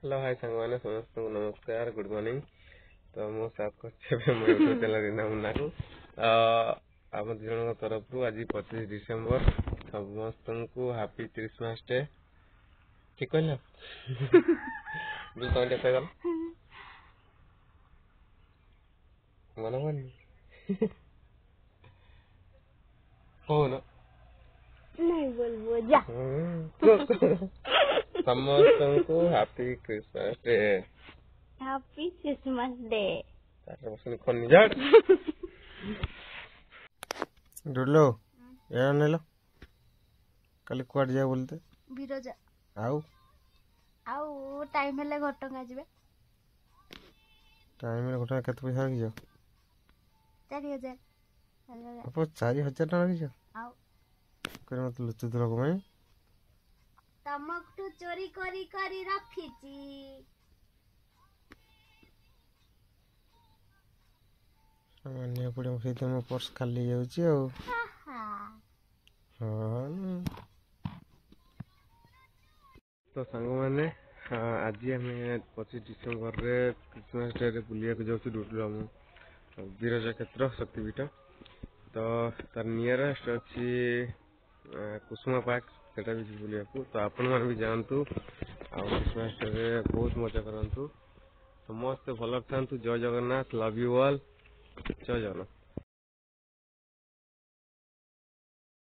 Hello hi सांगवाने समस्त नमस्कार good morning तो मो साथ करछे मो यूट्यूब चैनल रिना मुन्ना को आम दिजन तरफ आज 25 डिसेम्बर समस्त को हैप्पी क्रिसमस डे ठीक कहला जो कौन देखा गल मन मन हो ना नहीं बोलबो जा समस्त को happy Christmas day happy Christmas day तारे बसन खन जाड़ डुलो यार नेलो काली क्वाड जा बोलते बिरजा आउ आउ टाइम हेले घटंगा जिबे टाइम रे घटना केते पैसा लगी जा 4000 अब 4000 टका लगी जा आउ करे मत लुचु दला को मैं तमकटू चोरी करी करी रखिची मानिया पड़े सहित मो पर्स खाली जाउची आ हां तो संग माने आज हमें 25 डिसेम्बर रे क्रिसमस डे रे बुलिया को जाउची डुडलो हम बिरजा क्षेत्र शक्तिपीठ तो तार नियरेस्ट अच्छी कुसुमा पार्क सेटा भी बुलिया को तो आपण मान भी जानतु आ क्रिसमस डे रे बहुत मजा करंतु समस्त भल थांतु जय जगन्नाथ लव यू ऑल जय जगन्नाथ।